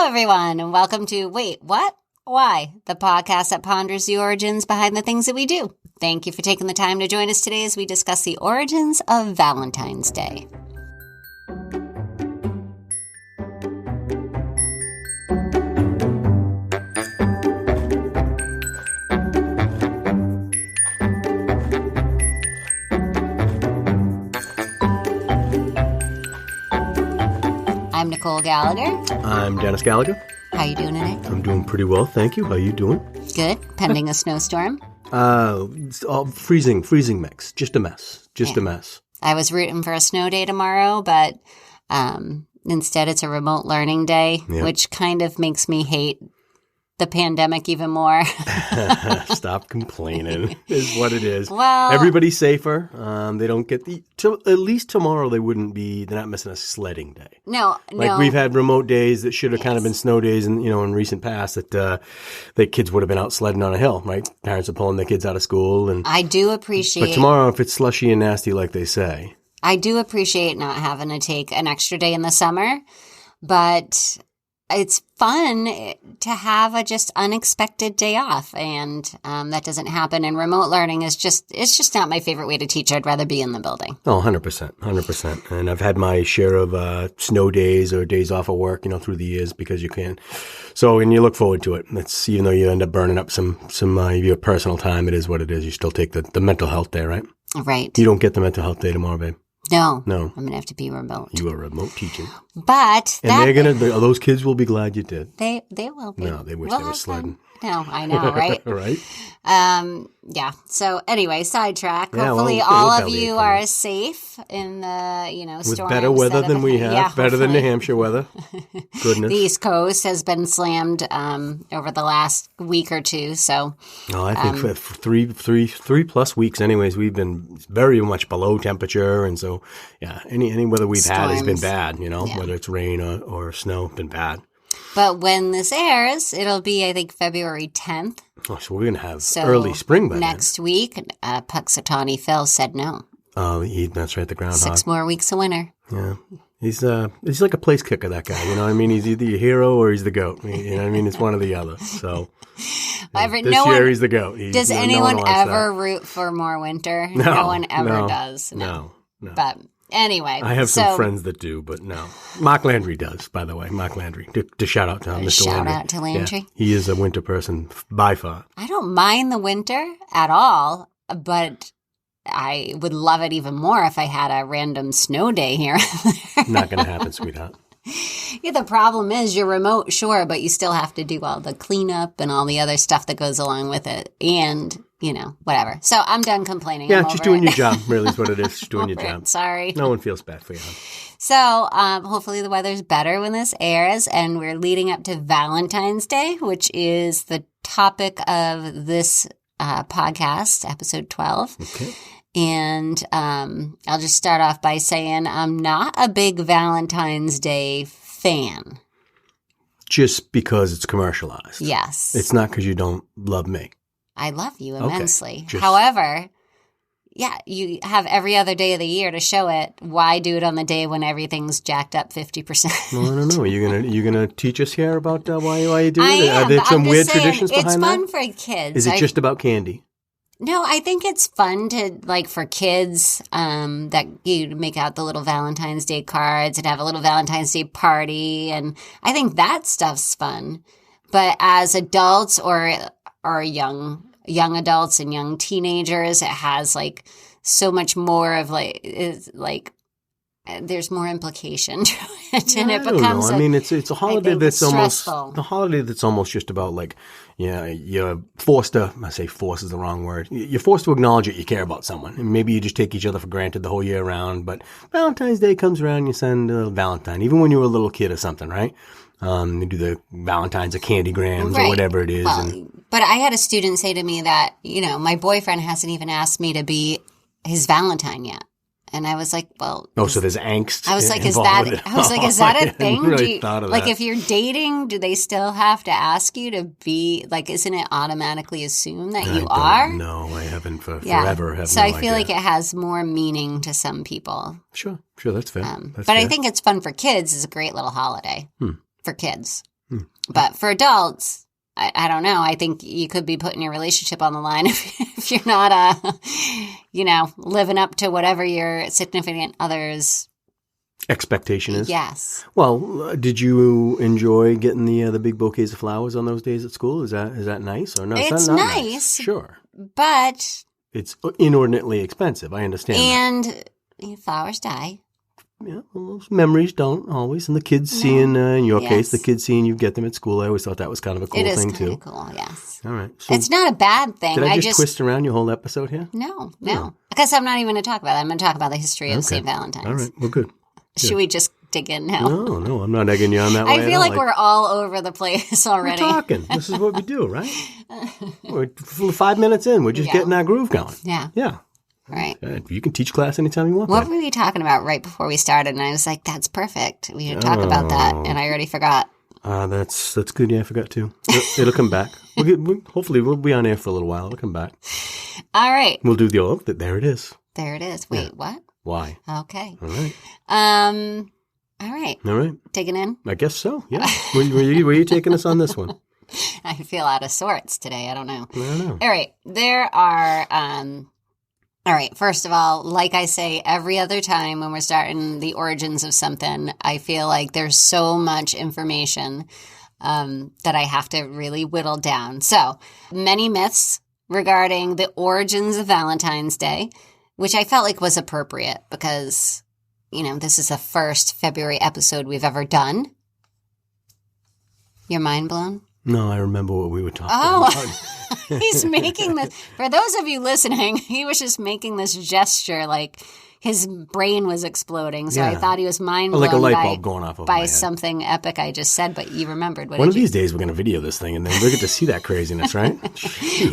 everyone, and welcome to Wait, What? Why? The podcast that ponders the origins behind the things that we do. Thank you for taking the time to join us today as we discuss the origins of Valentine's Day. I'm Nicole Gallagher. I'm Dennis Gallagher. How you doing today? I'm doing pretty well, thank you. How you doing? Good. Pending a snowstorm. It's all freezing mix. Just a mess. A mess. I was rooting for a snow day tomorrow, but instead it's a remote learning day, which kind of makes me hate the pandemic even more. Stop complaining is what it is. Well, everybody's safer. They don't get at least tomorrow they're not missing a sledding day. No. We've had remote days that should have kind of been snow days in recent past that the kids would have been out sledding on a hill, right? Parents are pulling their kids out of school. And I do appreciate. But tomorrow, if it's slushy and nasty like they say. I do appreciate not having to take an extra day in the summer, but it's fun to have a just unexpected day off, and that doesn't happen. And remote learning it's just not my favorite way to teach. I'd rather be in the building. Oh, 100%. And I've had my share of snow days or days off of work, through the years because you can. So, and you look forward to it. It's even though you end up burning up some of your personal time, it is what it is. You still take the mental health day, right? Right. You don't get the mental health day tomorrow, babe. No. I'm going to have to be remote. You are remote teaching. But those kids will be glad you did. They will be. No, they wish they were sledding. No, I know, right? Right. Yeah. So anyway, sidetrack. Yeah, hopefully all of you are safe in the, with storms better weather than we have. Yeah, better than New Hampshire weather. Goodness. The East Coast has been slammed over the last week or two. So I think for three plus weeks anyways, we've been very much below temperature, and so any weather we've had has been bad, whether it's rain or snow, been bad. But when this airs, it'll be, I think, February 10th. Oh, so we're going to have early spring by next then. week. Puxatawny Phil said no. Oh, that's right, the groundhog. 6 more weeks of winter. Yeah. He's like a place kicker, that guy. You know what I mean? He's either your hero or he's the GOAT. You know what I mean? It's one or the other. So this year he's the GOAT. Does anyone ever root for more winter? No one ever does. No. But anyway. I have some friends that do, but no. Mark Landry does, by the way. Mark Landry. To shout out to Mr. Landry. Shout out to Landry. Yeah, he is a winter person by far. I don't mind the winter at all, but I would love it even more if I had a random snow day here. Not going to happen, sweetheart. Yeah, the problem is you're remote, sure, but you still have to do all the cleanup and all the other stuff that goes along with it. And, whatever. So I'm done complaining. Yeah, just doing your job, really is what it is. Just doing your job. Sorry. No one feels bad for you. So hopefully the weather's better when this airs, and we're leading up to Valentine's Day, which is the topic of this podcast, episode 12. Okay. And I'll just start off by saying I'm not a big Valentine's Day fan. Just because it's commercialized. Yes. It's not because you don't love me. I love you immensely. Okay. However, you have every other day of the year to show it. Why do it on the day when everything's jacked up 50%? Well, I don't know. Are you gonna teach us here about why you do it? Are there some weird traditions behind that? It's fun for kids. Is it just about candy? No, I think it's fun to, for kids, that you make out the little Valentine's Day cards and have a little Valentine's Day party. And I think that stuff's fun. But as adults or young adults and young teenagers, it has, so much more of, there's more implication to it, and it becomes. I mean, it's a holiday that's almost stressful. The holiday that's almost just about you're forced to. I say force is the wrong word. You're forced to acknowledge that you care about someone, and maybe you just take each other for granted the whole year round. But Valentine's Day comes around, you send a Valentine, even when you were a little kid or something, right? You do the Valentines or candygrams or whatever it is. Well, but I had a student say to me that my boyfriend hasn't even asked me to be his Valentine yet. And I was like, well. Oh, so there's angst. I was like, is that a thing? Really thought of that. If you're dating, do they still have to ask you to be, isn't it automatically assumed that you are? No, I haven't forever. So I feel like it has more meaning to some people. Sure, that's fair. But I think it's fun for kids. It's a great little holiday for kids. But for adults, I don't know. I think you could be putting your relationship on the line if you're not, living up to whatever your significant other's expectation is. Yes. Well, did you enjoy getting the big bouquets of flowers on those days at school? Is that nice or no? It's not nice. Sure. But it's inordinately expensive. I understand. And flowers die. Yeah, well, those memories don't always. And the kids seeing, in your case, the kids seeing you get them at school. I always thought that was kind of a cool thing, too. It is kind of cool, yes. All right. So it's not a bad thing. Did I just twist around your whole episode here? No. Because I'm not even going to talk about it. I'm going to talk about the history of St. Valentine's. All right. Well, good. Should we just dig in now? No, I'm not egging you on that way. I feel like we're all over the place already. We're talking. This is what we do, right? We're 5 minutes in. We're just getting our groove going. Yeah. Yeah. Right. You can teach class anytime you want. What were we talking about right before we started? And I was like, that's perfect. We should talk about that. And I already forgot. That's good. Yeah, I forgot too. It'll come back. Hopefully, we'll be on air for a little while. It'll come back. All right. We'll do the there it is. There it is. Wait, what? Why? Okay. All right. All right. All right. Taking in? I guess so. Yeah. Where you taking us on this one? I feel out of sorts today. I don't know. I don't know. All right. There are... All right. First of all, like I say every other time when we're starting the origins of something, I feel like there's so much information that I have to really whittle down. So, many myths regarding the origins of Valentine's Day, which I felt like was appropriate because, this is the first February episode we've ever done. Your mind blown? No, I remember what we were talking about. He's making this. For those of you listening, he was just making this gesture like his brain was exploding. So I thought he was mind blown like a light bulb going off by something epic I just said, but you remembered. One of these days we're going to video this thing and then we'll get to see that craziness, right?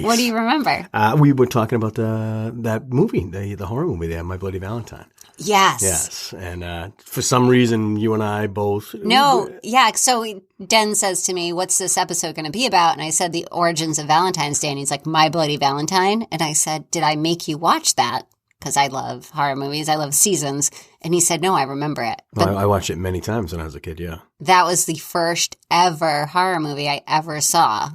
What do you remember? We were talking about that movie, the horror movie there, My Bloody Valentine. Yes. And for some reason, you and I both... No, yeah. So Den says to me, what's this episode going to be about? And I said, the origins of Valentine's Day. And he's like, My Bloody Valentine. And I said, did I make you watch that? Because I love horror movies. I love Seasons. And he said, no, I remember it. But I watched it many times when I was a kid, yeah. That was the first ever horror movie I ever saw.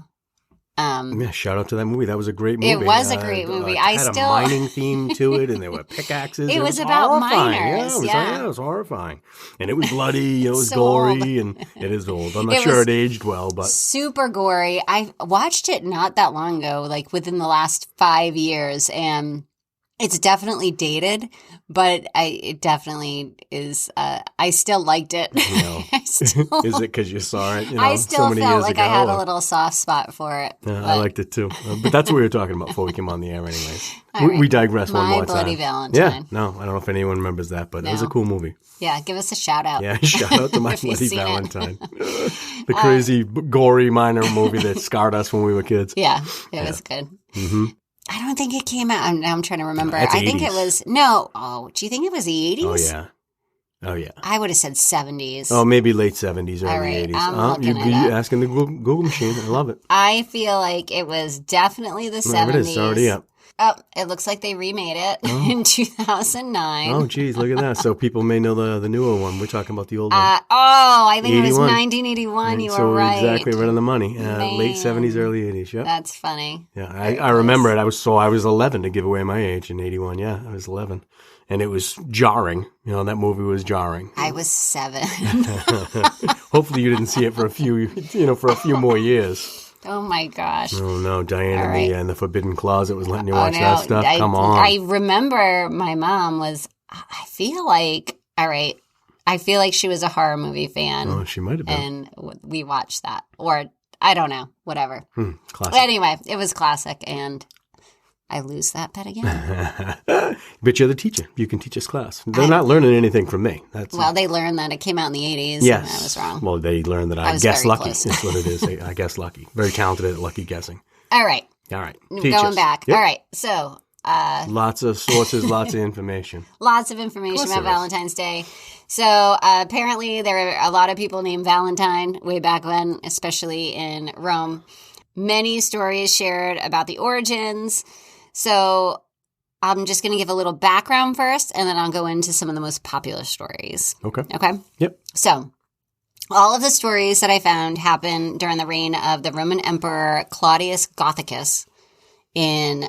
Shout out to that movie. That was a great movie. It was a great movie. It had a mining theme to it, and there were pickaxes. It was about miners. Yeah, it was horrifying. And it was bloody, it was so gory, old. And it is old. I'm not sure it aged well, but... Super gory. I watched it not that long ago, like within the last 5 years, and it's definitely dated, but it definitely is. I still liked it. Is it because you saw it? I still so many felt years like ago, I had a little soft spot for it. Yeah, I liked it too. But that's what we were talking about before we came on the air, anyways. Right. We digress one more time. My Bloody Valentine. Yeah, no, I don't know if anyone remembers that, but it was a cool movie. Yeah, give us a shout out. Yeah, shout out to My Bloody Valentine. The crazy, gory minor movie that scarred us when we were kids. Yeah, it was good. Mm-hmm. I don't think it came out. Now I'm trying to remember. No, I think it was, do you think it was the 80s? Oh, yeah. I would have said 70s. Oh, maybe late 70s, early 80s. I'm You're asking the Google machine. I love it. I feel like it was definitely the 70s. It is. It's already up. Oh, it looks like they remade it in 2009. Oh, geez, look at that. So people may know the newer one. We're talking about the old one. I think 81. it was 1981. You were right. So exactly right on the money. Late 70s, early 80s. Yep. That's funny. Yeah, I remember it. I was 11 to give away my age in 81. Yeah, I was 11. And it was jarring. That movie was jarring. I was 7. Hopefully you didn't see it for a few more years. Oh, my gosh. Oh, no. Diane and the Forbidden Closet was letting you watch that stuff. Come on. I remember my mom was, I feel like she was a horror movie fan. Oh, she might have been. And we watched that. Or, I don't know. Whatever. Classic. Anyway, it was classic, and I lose that bet again. But you're the teacher. You can teach us class. They're not learning anything from me. They learned that it came out in the 80s. Yes. And I was wrong. Well, they learned that I guessed lucky. That's what it is. I guess lucky. Very talented at lucky guessing. All right. Teach Going us. back. Yep. All right. So. Lots of sources, lots of information. Lots of information about Valentine's Day. So apparently there are a lot of people named Valentine way back when, especially in Rome. Many stories shared about the origins. So I'm just going to give a little background first, and then I'll go into some of the most popular stories. Okay. Okay? Yep. So All of the stories that I found happened during the reign of the Roman Emperor Claudius Gothicus in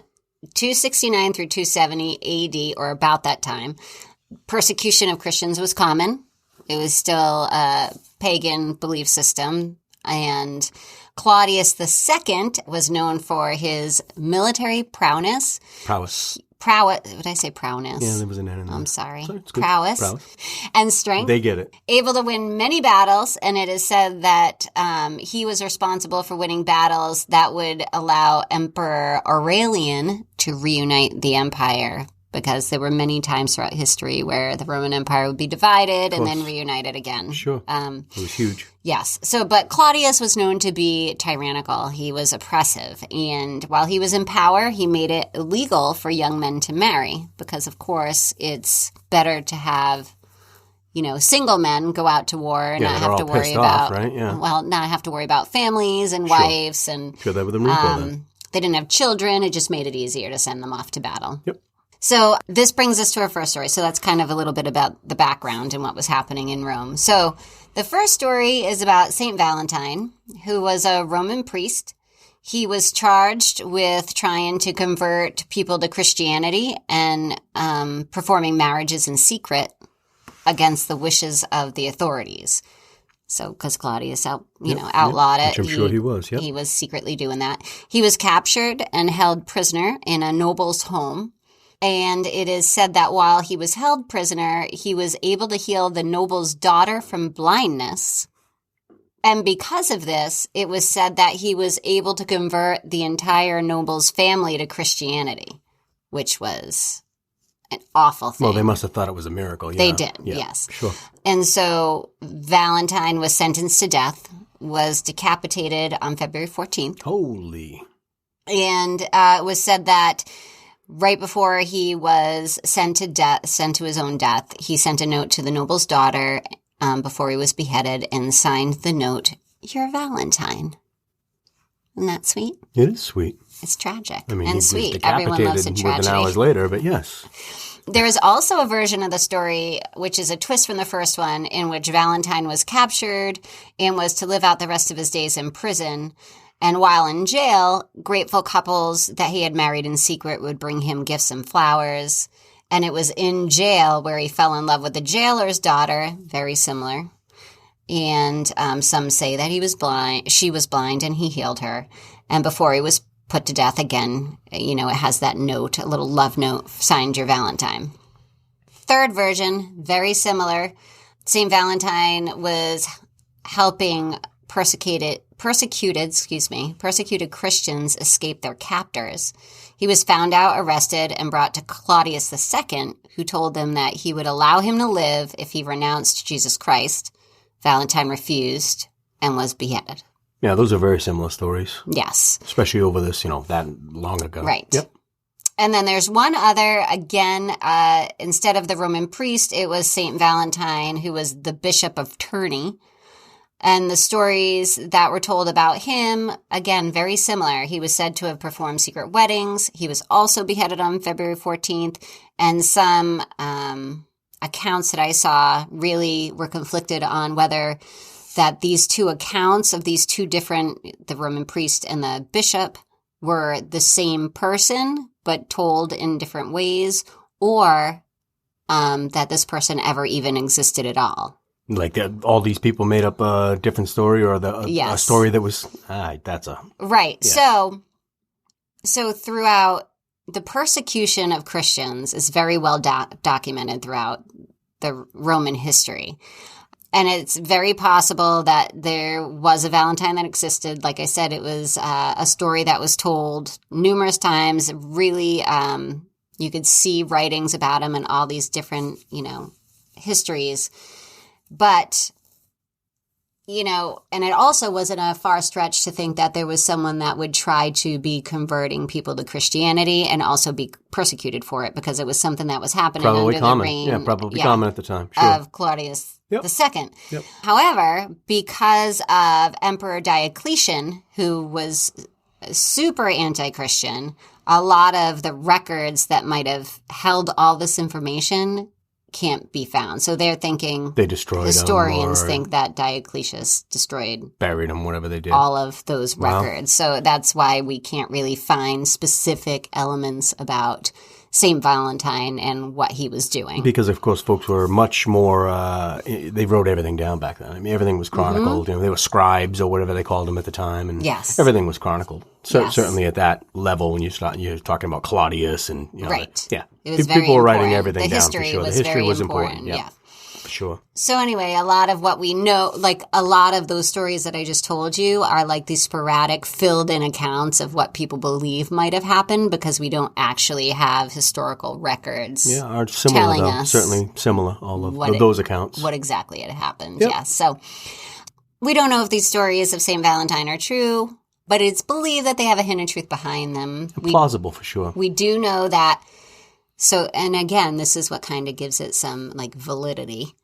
269 through 270 AD, or about that time. Persecution of Christians was common. It was still a pagan belief system. And Claudius II was known for his military prowess. Prowess. Would I say prowess? Yeah, there was an N in there. I'm sorry. Prowess. And strength. They get it. Able to win many battles, and it is said that he was responsible for winning battles that would allow Emperor Aurelian to reunite the empire, because there were many times throughout history where the Roman Empire would be divided and then reunited again. Sure. It was huge. Yes. But Claudius was known to be tyrannical. He was oppressive. And while he was in power, he made it illegal for young men to marry because, of course, it's better to have, single men go out to war and not have to worry about, right? Yeah. Well, not have to worry about families and wives. And sure, that with the then. They didn't have children. It just made it easier to send them off to battle. Yep. So this brings us to our first story. So that's kind of a little bit about the background and what was happening in Rome. So the first story is about St. Valentine, who was a Roman priest. He was charged with trying to convert people to Christianity and performing marriages in secret against the wishes of the authorities. So, because Claudius outlawed it. Which I'm sure he was, He was secretly doing that. He was captured and held prisoner in a noble's home. And it is said that while he was held prisoner, he was able to heal the noble's daughter from blindness. And because of this, it was said that he was able to convert the entire noble's family to Christianity, which was an awful thing. Well, they must have thought it was a miracle. Yeah. They did, yes. Sure. And so Valentine was sentenced to death, was decapitated on February 14th. Holy. And it was said that right before he was sent to his own death, he sent a note to the noble's daughter before he was beheaded and signed the note, "You're Valentine." Isn't that sweet? It is sweet. It's tragic I mean, and he sweet. Was Everyone loves a tragedy. within hours later, but yes. There is also a version of the story, which is a twist from the first one, in which Valentine was captured and was to live out the rest of his days in prison. And while in jail, grateful couples that he had married in secret would bring him gifts and flowers. And it was in jail where he fell in love with the jailer's daughter, very similar. And some say that she was blind, and he healed her. And before he was put to death again, it has that note, a little love note, signed "Your Valentine." Third version, very similar. St. Valentine was helping persecuted Christians escape their captors. He was found out, arrested, and brought to Claudius II, who told them that he would allow him to live if he renounced Jesus Christ. Valentine refused and was beheaded. Yeah, those are very similar stories. Yes. Especially over this, that long ago. Right. Yep. And then there's one other, again, instead of the Roman priest, it was St. Valentine, who was the Bishop of Terni. And the stories that were told about him, again, very similar. He was said to have performed secret weddings. He was also beheaded on February 14th. And some accounts that I saw really were conflicted on whether that these two accounts of these two different, the Roman priest and the bishop, were the same person, but told in different ways, or that this person ever even existed at all. Like all these people made up a different story, or a story that was that's a right. Yeah. So throughout, the persecution of Christians is very well documented throughout the Roman history. And it's very possible that there was a Valentine that existed. Like I said, it was a story that was told numerous times. Really, you could see writings about him and all these different, histories. But, and it also wasn't a far stretch to think that there was someone that would try to be converting people to Christianity and also be persecuted for it, because it was something that was happening probably under common. the reign Common at the time. Sure. Of Claudius II. Yep. However, because of Emperor Diocletian, who was super anti-Christian, a lot of the records that might have held all this information can't be found. So they're thinking They destroyed historians them, or think that Diocletius destroyed buried them, whatever they did. all of those Wow. records. So that's why we can't really find specific elements about St. Valentine and what he was doing. Because, of course, folks were much more, they wrote everything down back then. I mean, everything was chronicled. You know, they were scribes or whatever they called them at the time. And Yes. everything was chronicled. So, Yes. Certainly at that level, when you're talking about Claudius and, you know, Right. yeah. It was very People were writing important. everything The down for history sure. was The history very was important, important. yeah. For sure. So anyway, a lot of what we know, like a lot of those stories that I just told you are like these sporadic filled in accounts of what people believe might have happened because we don't actually have historical records. Yeah, are similar telling though. us Certainly similar, all of what those accounts. What exactly had happened. Yep. Yes. So we don't know if these stories of St. Valentine are true, but it's believed that they have a hint of truth behind them. Plausible for sure. We do know that. So, and again, this is what kind of gives it some like validity.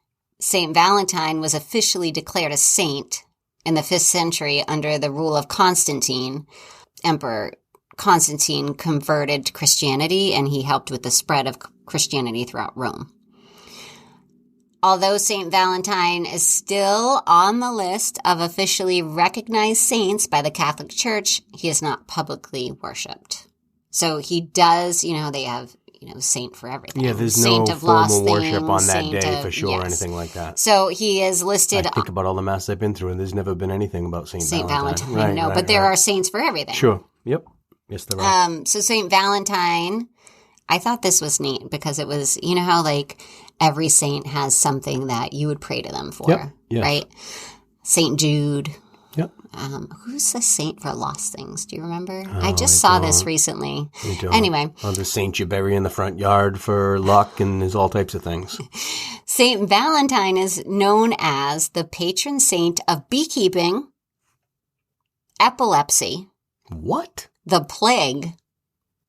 St. Valentine was officially declared a saint in the 5th century under the rule of Constantine. Emperor Constantine converted to Christianity, and he helped with the spread of Christianity throughout Rome. Although St. Valentine is still on the list of officially recognized saints by the Catholic Church, he is not publicly worshipped. So he does, you know, they have, you know, saint for everything. Yeah, there's saint no of lost formal worship things, on that saint day of- for sure, yes. or anything like that. So he is listed I think about all the mass I've been through, and there's never been anything about St. St. Valentine. Valentine. No, but there are saints for everything. Sure. Yep. Yes, there are. So St. Valentine, I thought this was neat because it was, you know how like every saint has something that you would pray to them for, Yep. Yes. right? St. Jude. Yep. Who's the saint for lost things? Do you remember? Oh, I just saw this recently. Anyway. Oh, the saint you bury in the front yard for luck, and there's all types of things. St. Valentine is known as the patron saint of beekeeping, epilepsy, What? the plague,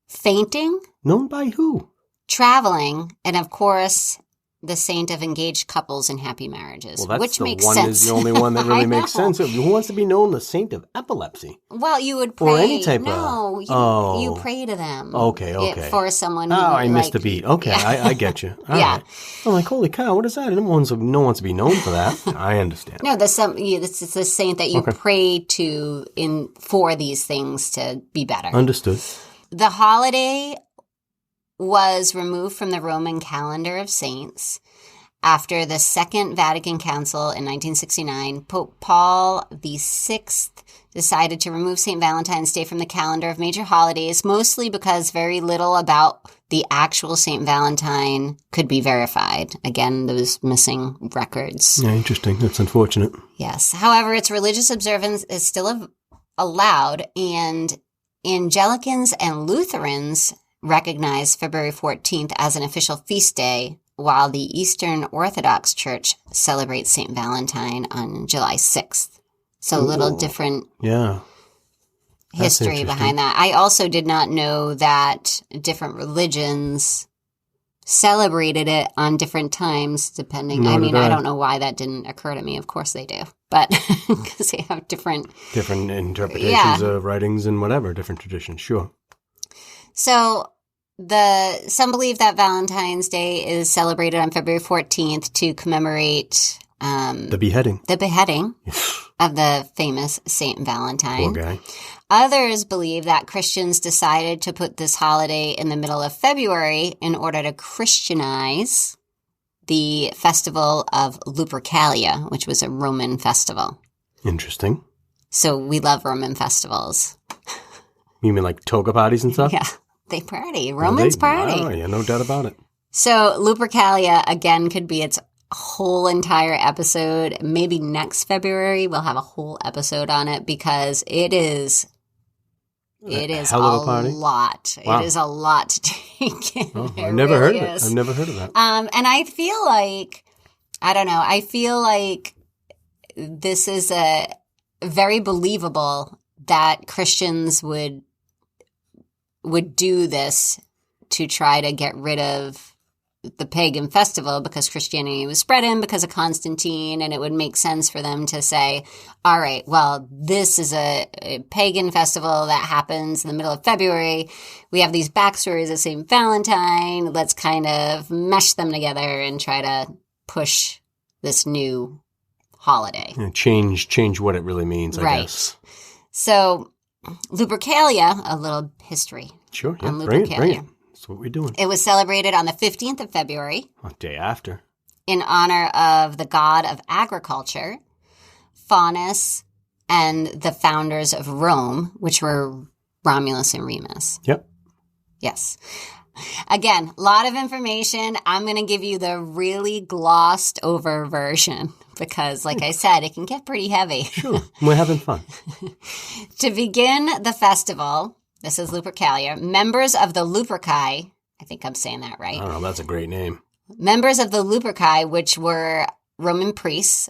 fainting, Known by who? traveling, and of course, the saint of engaged couples and happy marriages, Well, that's which the makes one sense. is the only one that really I makes know. sense. Who wants to be known the saint of epilepsy? Well, you would pray. Or any type no, of- you, Oh. you pray to them. Okay. For someone who, Oh, I missed like- a beat. Okay, Yeah. I get you. All Yeah. right. I'm like, holy cow, what is that? No one wants to be known for that. I understand. No, this is the saint that you pray to for these things to be better. Understood. The holiday was removed from the Roman calendar of saints after the Second Vatican Council in 1969. Pope Paul VI decided to remove St. Valentine's Day from the calendar of major holidays, mostly because very little about the actual St. Valentine could be verified. Again, those missing records. Yeah, interesting. That's unfortunate. Yes. However, its religious observance is still allowed, and Anglicans and Lutherans recognize February 14th as an official feast day, while the Eastern Orthodox Church celebrates St. Valentine on July 6th. So a little different Yeah. That's history interesting. behind that. I also did not know that different religions celebrated it on different times, depending. Nor I mean, did I. I don't know why that didn't occur to me. Of course they do. But because they have different. Different interpretations Yeah. of writings and whatever, different traditions, sure. So some believe that Valentine's Day is celebrated on February 14th to commemorate The beheading. the beheading of the famous Saint Valentine. Poor guy. Others believe that Christians decided to put this holiday in the middle of February in order to Christianize the festival of Lupercalia, which was a Roman festival. Interesting. So we love Roman festivals. You mean like toga parties and stuff? Yeah, they party. Romans party. Oh, yeah, no doubt about it. So Lupercalia, again, could be its whole entire episode. Maybe next February we'll have a whole episode on it because it is hell of a party? lot. Wow. It is a lot to take in. Oh, It I've never heard really of it. is. I've never heard of that. And I feel like, I don't know, I feel like this is a very believable that Christians would do this to try to get rid of the pagan festival because Christianity was spreading because of Constantine, and it would make sense for them to say, all right, well, this is a pagan festival that happens in the middle of February. We have these backstories of St. Valentine. Let's kind of mesh them together and try to push this new holiday. Change what it really means, I guess. So Lupercalia, a little history. Sure, yeah, on bring Lupercalia. it. That's what we're doing. It was celebrated on the 15th of February. A day after. In honor of the god of agriculture, Faunus, and the founders of Rome, which were Romulus and Remus. Yep. Yes. Again, a lot of information. I'm going to give you the really glossed over version because, like I said, it can get pretty heavy. Sure. We're having fun. To begin the festival, this is Lupercalia, members of the Lupercalia, I think I'm saying that right. I don't know. That's a great name. Members of the Lupercalia, which were Roman priests,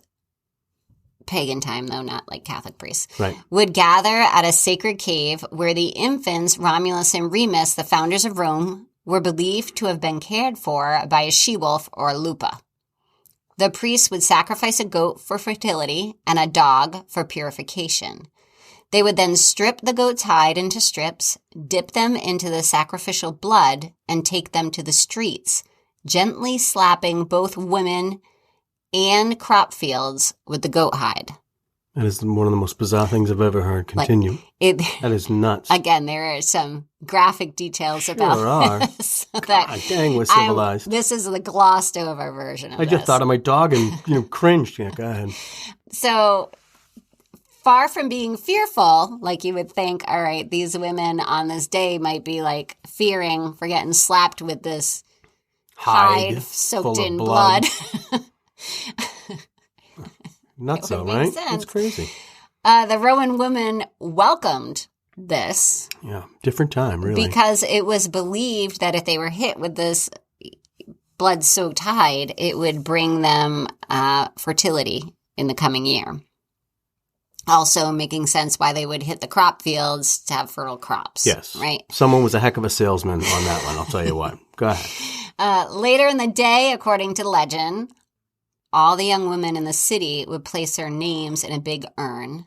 pagan time though, not like Catholic priests, right, would gather at a sacred cave where the infants Romulus and Remus, the founders of Rome, were believed to have been cared for by a she-wolf or a lupa. The priests would sacrifice a goat for fertility and a dog for purification. They would then strip the goat's hide into strips, dip them into the sacrificial blood, and take them to the streets, gently slapping both women and crop fields with the goat hide. That is one of the most bizarre things I've ever heard. Continue. That is nuts. Again, there are some graphic details about this. God dang, we're civilized. This is the glossed over version of this. I just thought of my dog and cringed. Yeah, go ahead. So far from being fearful, like you would think, all right, these women on this day might be like fearing for getting slapped with this hide soaked in blood. Nuts though, right? That's crazy. The Roman women welcomed this. Yeah, different time, really. Because it was believed that if they were hit with this blood-soaked hide, it would bring them fertility in the coming year. Also making sense why they would hit the crop fields to have fertile crops. Yes. Right? Someone was a heck of a salesman on that one, I'll tell you what. Go ahead. Later in the day, according to legend, all the young women in the city would place their names in a big urn.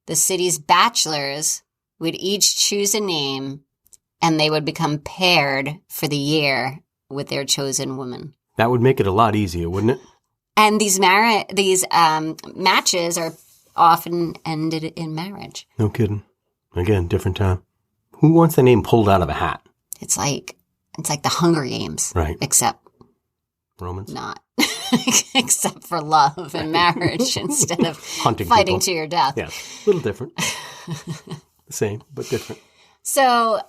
The city's bachelors would each choose a name, and they would become paired for the year with their chosen woman. That would make it a lot easier, wouldn't it? And these matches are often ended in marriage. No kidding. Again, different time. Who wants the name pulled out of a hat? It's like the Hunger Games, right? Except Romans, not. Except for love and marriage instead of hunting fighting people to your death. Yeah, a little different. Same, but different. So,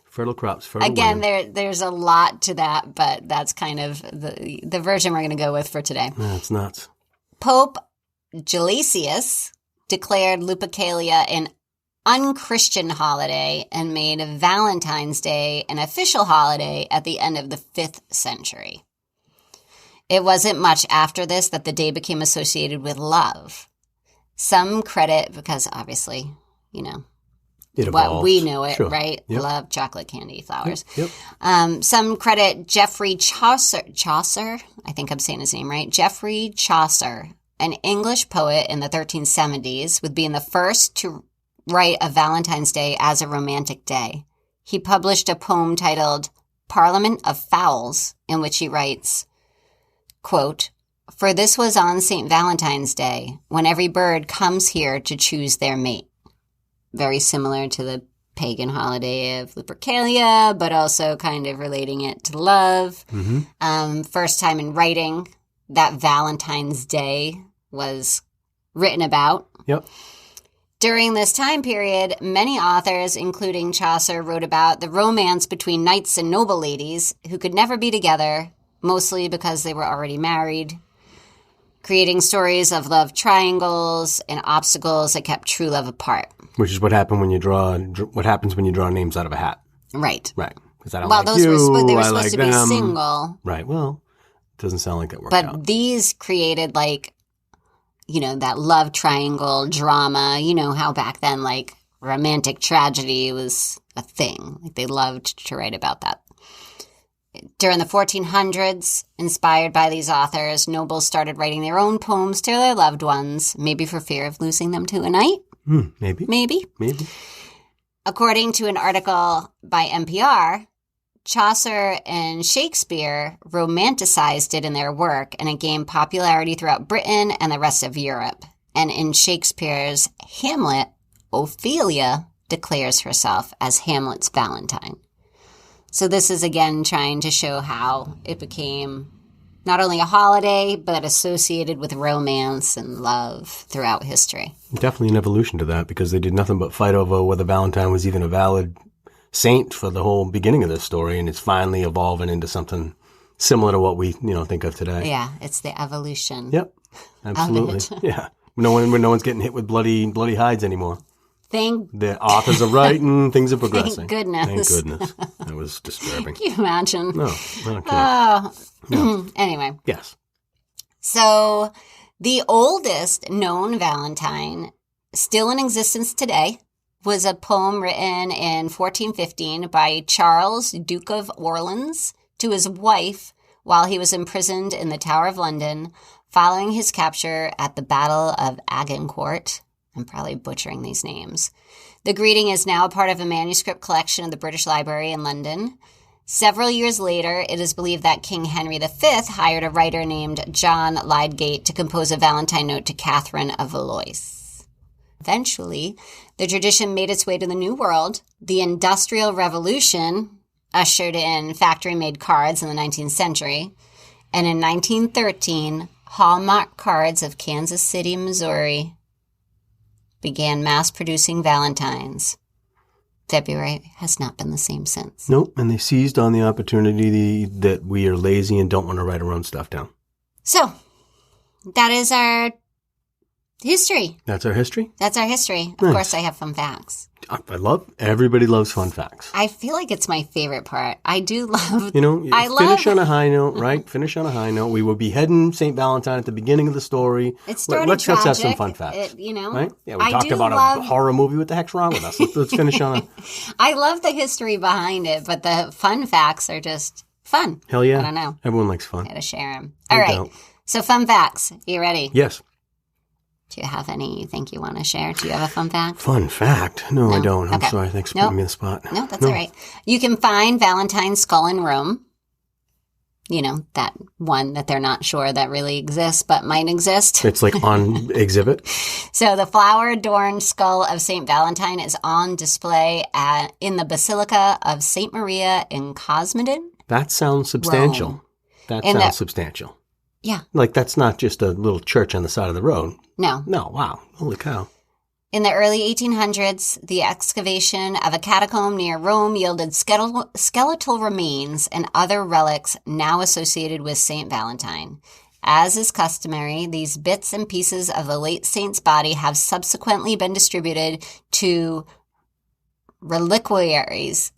fertile crops, fertile again, women. there's a lot to that, but that's kind of the version we're going to go with for today. That's nuts. Pope Gelasius declared Lupercalia an unchristian holiday and made Valentine's Day an official holiday at the end of the 5th century. It wasn't much after this that the day became associated with love. Some credit, because obviously, it what we know it, sure. Right? Yep. Love, chocolate, candy, flowers. Yep. Some credit Geoffrey Chaucer, I think I'm saying his name right, Geoffrey Chaucer, an English poet in the 1370s, with being the first to write a Valentine's Day as a romantic day. He published a poem titled Parliament of Fowls, in which he writes, quote, "For this was on St. Valentine's Day, when every bird comes here to choose their mate." Very similar to the pagan holiday of Lupercalia, but also kind of relating it to love. Mm-hmm. First time in writing that Valentine's Day was written about. Yep. During this time period, many authors, including Chaucer, wrote about the romance between knights and noble ladies who could never be together, mostly because they were already married, creating stories of love triangles and obstacles that kept true love apart. Which is what happens when you draw names out of a hat. Right. Right. Because I don't well, like those you, were they were I supposed like to be them. single. Right. Well, it doesn't sound like that worked out. But these created that love triangle drama. You know how back then, romantic tragedy was a thing. They loved to write about that. During the 1400s, inspired by these authors, nobles started writing their own poems to their loved ones, maybe for fear of losing them to a knight. Maybe. Maybe. According to an article by NPR, Chaucer and Shakespeare romanticized it in their work, and it gained popularity throughout Britain and the rest of Europe. And in Shakespeare's Hamlet, Ophelia declares herself as Hamlet's Valentine. So this is again trying to show how it became not only a holiday, but associated with romance and love throughout history. Definitely an evolution to that, because they did nothing but fight over whether Valentine was even a valid saint for the whole beginning of this story, and it's finally evolving into something similar to what we think of today. Yeah, it's the evolution. Yep, absolutely. Yeah, no one's getting hit with bloody hides anymore. The authors are writing, things are progressing. Thank goodness. Thank goodness. That was disturbing. Can you imagine? No, I can't. No. Anyway. Yes. So the oldest known Valentine, still in existence today, was a poem written in 1415 by Charles, Duke of Orleans, to his wife while he was imprisoned in the Tower of London following his capture at the Battle of Agincourt. I'm probably butchering these names. The greeting is now a part of a manuscript collection of the British Library in London. Several years later, it is believed that King Henry V hired a writer named John Lydgate to compose a Valentine note to Catherine of Valois. Eventually, the tradition made its way to the New World. The Industrial Revolution ushered in factory-made cards in the 19th century. And in 1913, Hallmark Cards of Kansas City, Missouri, began mass-producing Valentines. February has not been the same since. Nope, and they seized on the opportunity that we are lazy and don't want to write our own stuff down. So, that is our history. That's our history? That's our history. Of Nice. course, I have fun facts. Everybody loves fun facts. I feel like it's my favorite part. I do love... Finish on a high note, right? Finish on a high note. We were beheading St. Valentine at the beginning of the story. It started Let's tragic. have some fun facts. Right? Yeah, we I talked about a horror movie. What the heck's wrong with us? Let's finish on a... I love the history behind it, but the fun facts are just fun. Hell yeah. I don't know. Everyone likes fun. Gotta share them. All right. So fun facts. You ready? Yes. Do you have any you think you want to share? Do you have a fun fact? Fun fact? No, I don't. I'm Okay. sorry. Thanks for putting me on the spot. No, that's all right. You can find Valentine's skull in Rome. You know, that one that they're not sure that really exists, but might exist. It's like on exhibit. So the flower-adorned skull of St. Valentine is on display in the Basilica of St. Maria in Cosmedin. That sounds substantial. Rome. That sounds substantial. Yeah. Like, that's not just a little church on the side of the road. No. No, wow. Holy cow. In the early 1800s, the excavation of a catacomb near Rome yielded skeletal remains and other relics now associated with St. Valentine. As is customary, these bits and pieces of the late saint's body have subsequently been distributed to reliquaries.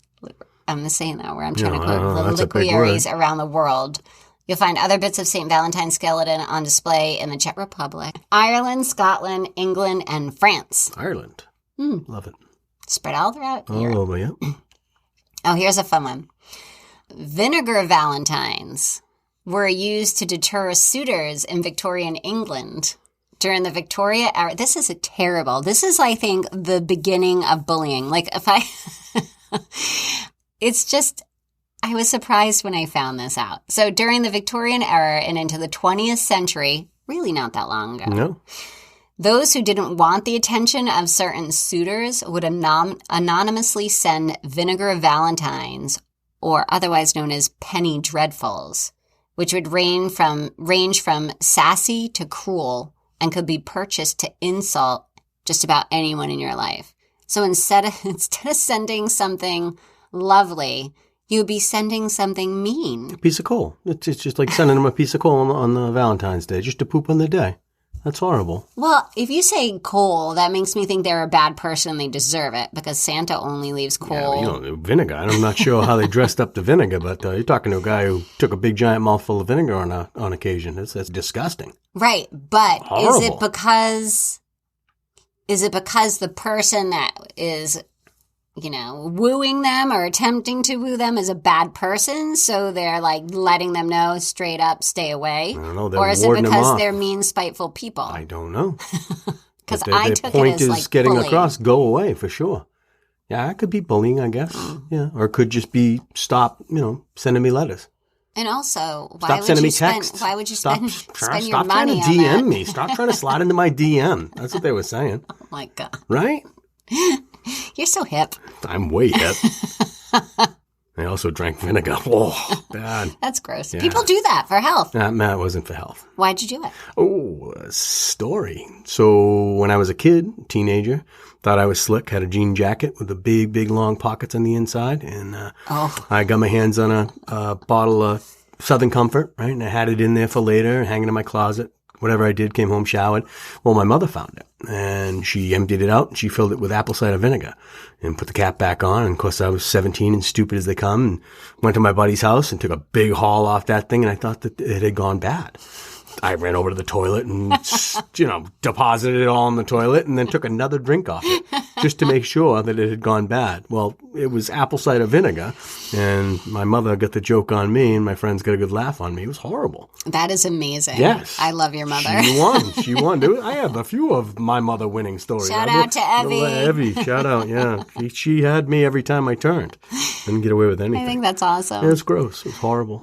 I'm saying that where I'm trying to quote reliquaries around the world. You'll find other bits of St. Valentine's skeleton on display in the Czech Republic, Ireland, Scotland, England, and France. Ireland. Love it. Spread all throughout Europe. Oh, yeah. Oh, here's a fun one. Vinegar Valentines were used to deter suitors in Victorian England. During the Victoria era, this is terrible. This is, I think, the beginning of bullying. Like, if I... It's just... I was surprised when I found this out. So during the Victorian era and into the 20th century, really not that long ago, No. those who didn't want the attention of certain suitors would anonymously send vinegar valentines, or otherwise known as penny dreadfuls, which would range from sassy to cruel and could be purchased to insult just about anyone in your life. So instead of sending something lovely, you'd be sending something mean. A piece of coal. It's just like sending them a piece of coal on the Valentine's Day, just to poop on the day. That's horrible. Well, if you say coal, that makes me think they're a bad person and they deserve it, because Santa only leaves coal. Yeah, vinegar. I'm not sure how they dressed up the vinegar, but you're talking to a guy who took a big giant mouthful of vinegar on occasion. That's disgusting. Right, but Horrible. Is it because the person that is wooing them or attempting to woo them as a bad person, so they're like letting them know straight up, stay away? I don't know. Or is it because they're mean, spiteful people? I don't know. Because I took it as point is like getting bullying. across, go away for sure. Yeah, it could be bullying, I guess. Yeah, or it could just be stop, sending me letters. And also, Stop sending me texts. Why would you spend your Stop money trying to on DM that? me. Stop trying to slide into my DM. That's what they were saying. Oh my God. Right? You're so hip. I'm way hip. I also drank vinegar. Oh, bad. That's gross. Yeah. People do that for health. That wasn't for health. Why'd you do it? Oh, a story. So when I was a kid, teenager, thought I was slick, had a jean jacket with the big, big, long pockets on the inside. And I got my hands on a bottle of Southern Comfort, right? And I had it in there for later, hanging in my closet. Whatever I did, came home, showered. Well, my mother found it, and she emptied it out, and she filled it with apple cider vinegar and put the cap back on. And, of course, I was 17 and stupid as they come, and went to my buddy's house and took a big haul off that thing, and I thought that it had gone bad. I ran over to the toilet and, deposited it all in the toilet and then took another drink off it just to make sure that it had gone bad. Well, it was apple cider vinegar, and my mother got the joke on me, and my friends got a good laugh on me. It was horrible. That is amazing. Yes. I love your mother. She won. Dude, I have a few of my mother winning stories. Shout out to Evie. Shout out, yeah. She had me every time I turned. Didn't get away with anything. I think that's awesome. Yeah, it's gross. It was horrible.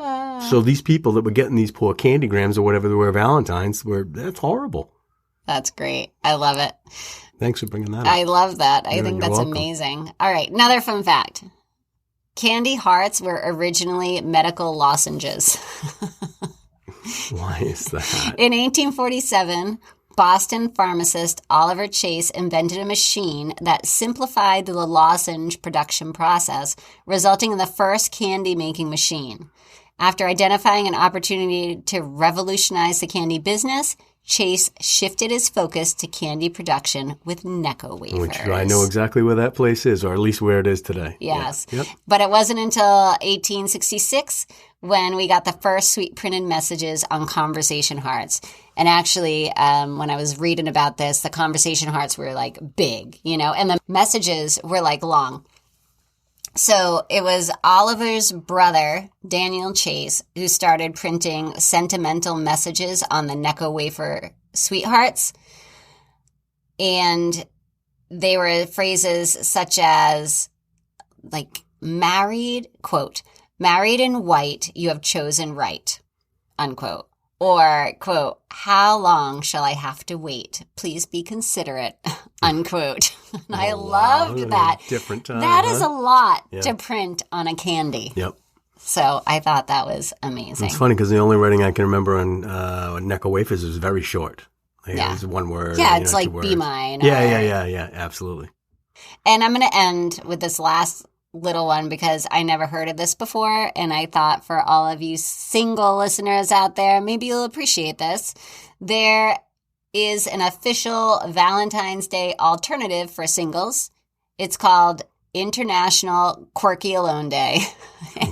So these people that were getting these poor candy grams or whatever they were Valentine's, that's horrible. That's great. I love it. Thanks for bringing that up. I love that. I think you're that's welcome. amazing. All right, another fun fact. Candy hearts were originally medical lozenges. Why is that? In 1847, Boston pharmacist Oliver Chase invented a machine that simplified the lozenge production process, resulting in the first candy-making machine. After identifying an opportunity to revolutionize the candy business, Chase shifted his focus to candy production with Necco wafers. Which I know exactly where that place is, or at least where it is today. Yes. Yeah. Yep. But it wasn't until 1866 when we got the first sweet printed messages on conversation hearts. And actually, when I was reading about this, the conversation hearts were like big, and the messages were like long. So it was Oliver's brother, Daniel Chase, who started printing sentimental messages on the Necco wafer sweethearts. And they were phrases such as, like, married, quote, married in white, you have chosen right, unquote. Or, quote, how long shall I have to wait? Please be considerate, unquote. And I loved that. Different time. That is a lot to print on a candy. Yep. So I thought that was amazing. It's funny because the only writing I can remember on Necco wafers is very short. Like, Yeah. It was one word. Yeah, it's like two be words. mine. Yeah, absolutely. And I'm going to end with this last little one because I never heard of this before. And I thought for all of you single listeners out there, maybe you'll appreciate this. There is an official Valentine's Day alternative for singles. It's called International Quirky Alone Day.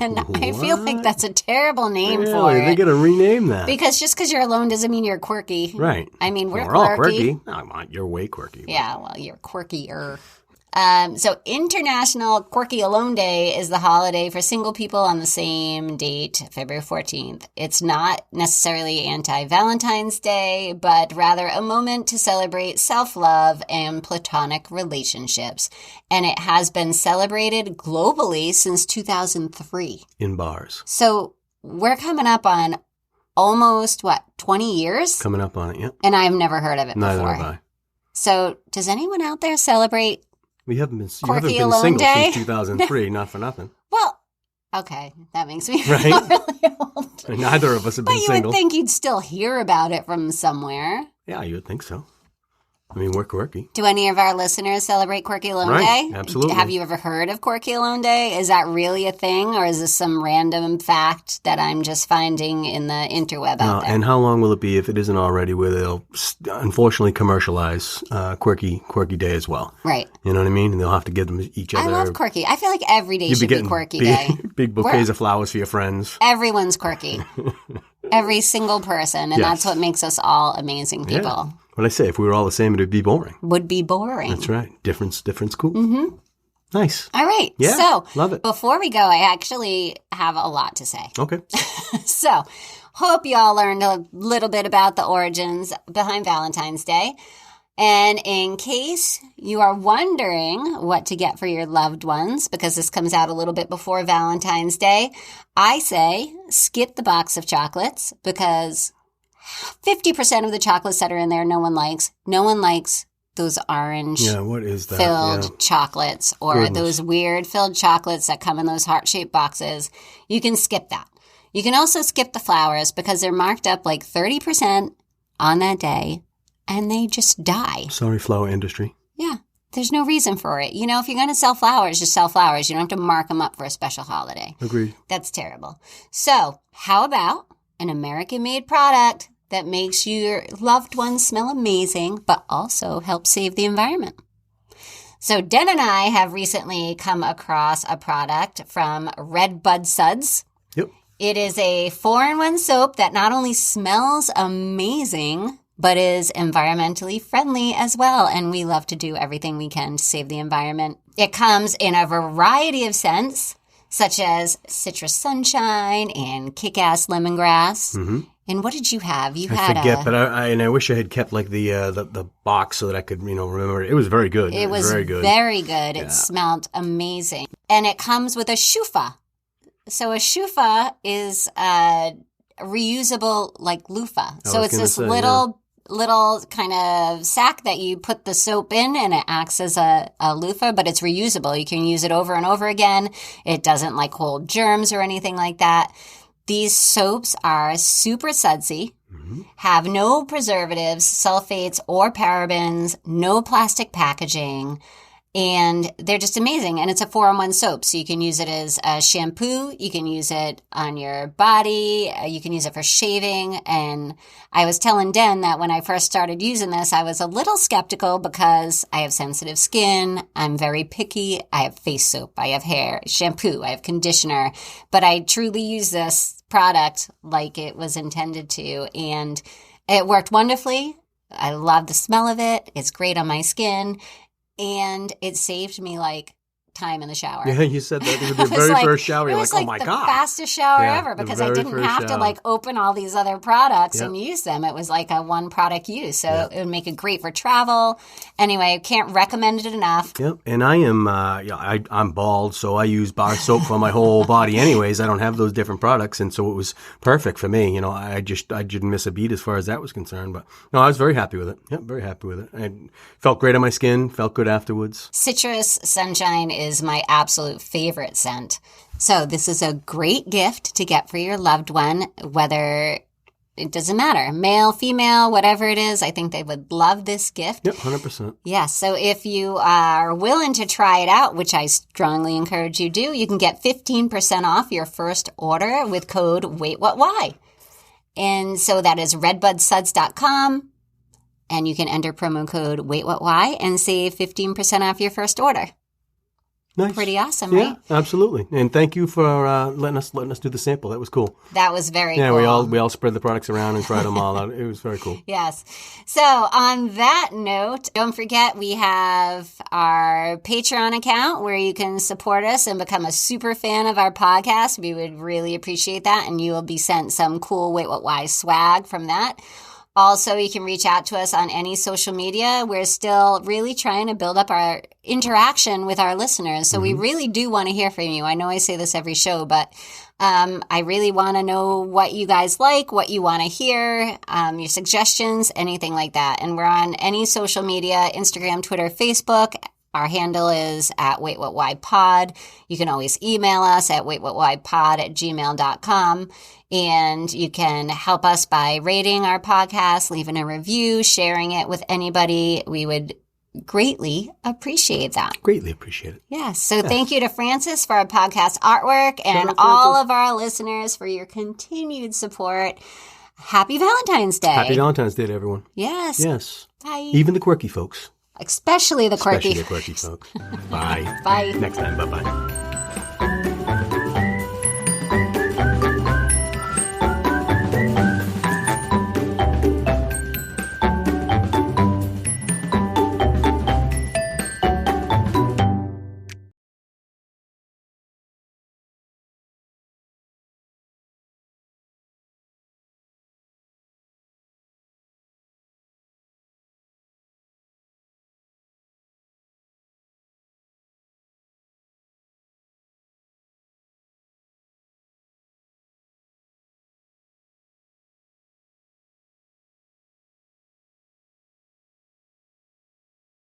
And I feel like that's a terrible name for it. They got to rename that. Because just because you're alone doesn't mean you're quirky. Right. I mean, we're all quirky. quirky. No, you're way quirky. Yeah, well, you're quirkier. So International Quirky Alone Day is the holiday for single people on the same date, February 14th. It's not necessarily anti-Valentine's Day, but rather a moment to celebrate self-love and platonic relationships. And it has been celebrated globally since 2003. In bars. So we're coming up on almost, 20 years? Coming up on it, yeah. And I've never heard of it Neither before. have I. So does anyone out there celebrate? You haven't been Quirky single Alone Day? since 2003, not for nothing. Well, okay, that makes me Right? feel really old. Neither of us have But been you single. would think you'd still hear about it from somewhere. Yeah, you would think so. I mean, we're quirky. Do any of our listeners celebrate Quirky Alone Right, Day? absolutely. Have you ever heard of Quirky Alone Day? Is that really a thing, or is this some random fact that I'm just finding in the interweb out there? And how long will it be if it isn't already where they'll unfortunately commercialize Quirky Day as well? Right. You know what I mean? And they'll have to give them each other. I love quirky. I feel like every day You'd should be getting Quirky big, Day. big bouquets of flowers for your friends. Everyone's quirky. Every single person. And Yes. that's what makes us all amazing people. Yeah. What I say, if we were all the same, it would be boring. Would be boring. That's right. Difference cool. Mm-hmm. Nice. All right. Yeah, So love it. before we go, I actually have a lot to say. Okay. So hope you all learned a little bit about the origins behind Valentine's Day. And in case you are wondering what to get for your loved ones, because this comes out a little bit before Valentine's Day, I say skip the box of chocolates because 50% of the chocolates that are in there, no one likes. No one likes those orange what is that? filled chocolates or those weird filled chocolates that come in those heart-shaped boxes. You can skip that. You can also skip the flowers because they're marked up like 30% on that day. And they just die. Sorry, flower industry. Yeah. There's no reason for it. You know, if you're going to sell flowers, just sell flowers. You don't have to mark them up for a special holiday. Agreed. That's terrible. So how about an American-made product that makes your loved ones smell amazing, but also helps save the environment? So Den and I have recently come across a product from Redbud Suds. Yep. It is a 4-in-1 soap that not only smells amazing, but is environmentally friendly as well. And we love to do everything we can to save the environment. It comes in a variety of scents, such as citrus sunshine and kick-ass lemongrass. Mm-hmm. And what did you have? I forget, but I wish I had kept like the box so that I could remember. It was very good. It was very good. Very good. It smelled amazing, and it comes with a shoofa. So a shoofa is a reusable like loofah. So it's this little kind of sack that you put the soap in, and it acts as a loofah, but it's reusable. You can use it over and over again. It doesn't like hold germs or anything like that. These soaps are super sudsy, have no preservatives, sulfates, or parabens, no plastic packaging, and they're just amazing. And it's a 4-in-1 soap, so you can use it as a shampoo, you can use it on your body, you can use it for shaving. And I was telling Den that when I first started using this, I was a little skeptical because I have sensitive skin, I'm very picky, I have face soap, I have hair, shampoo, I have conditioner, but I truly use this product like it was intended to, and it worked wonderfully. I love the smell of it. It's great on my skin. And it saved me like time in the shower. Yeah, you said that with your very first shower. You're like, oh my God. It was like the fastest shower ever because I didn't have to like open all these other products and use them. It was like a one product use. So it would make it great for travel. Anyway, can't recommend it enough. Yep. And I am, I'm bald, so I use bar soap for my whole body anyways. I don't have those different products. And so it was perfect for me. I didn't miss a beat as far as that was concerned. But no, I was very happy with it. Yep, very happy with it. I felt great on my skin, felt good afterwards. Citrus Sunshine is my absolute favorite scent. So this is a great gift to get for your loved one, whether it doesn't matter, male, female, whatever it is. I think they would love this gift. Yep, 100%. Yeah, so if you are willing to try it out, which I strongly encourage you do, you can get 15% off your first order with code WAITWHATWHY. And so that is redbudsuds.com. And you can enter promo code WAITWHATWHY and save 15% off your first order. Nice. Pretty awesome, right? Yeah, absolutely. And thank you for letting us do the sample. That was cool. That was very cool. Yeah, we all spread the products around and tried them all out. It was very cool. Yes. So on that note, don't forget we have our Patreon account where you can support us and become a super fan of our podcast. We would really appreciate that, and you will be sent some cool Wait What Why swag from that. Also, you can reach out to us on any social media. We're still really trying to build up our interaction with our listeners. So we really do want to hear from you. I know I say this every show, but I really want to know what you guys like, what you want to hear, your suggestions, anything like that. And we're on any social media, Instagram, Twitter, Facebook. Our handle is at waitwhatwhypod. You can always email us at waitwhatwhypod@gmail.com. And you can help us by rating our podcast, leaving a review, sharing it with anybody. We would greatly appreciate that. Greatly appreciate it. Yeah. So thank you to Francis for our podcast artwork and all of our listeners for your continued support. Happy Valentine's Day. Happy Valentine's Day to everyone. Yes. Yes. Bye. Even the quirky folks. Especially the quirky. Especially the quirky folks. Bye. Bye. Next time. Bye-bye.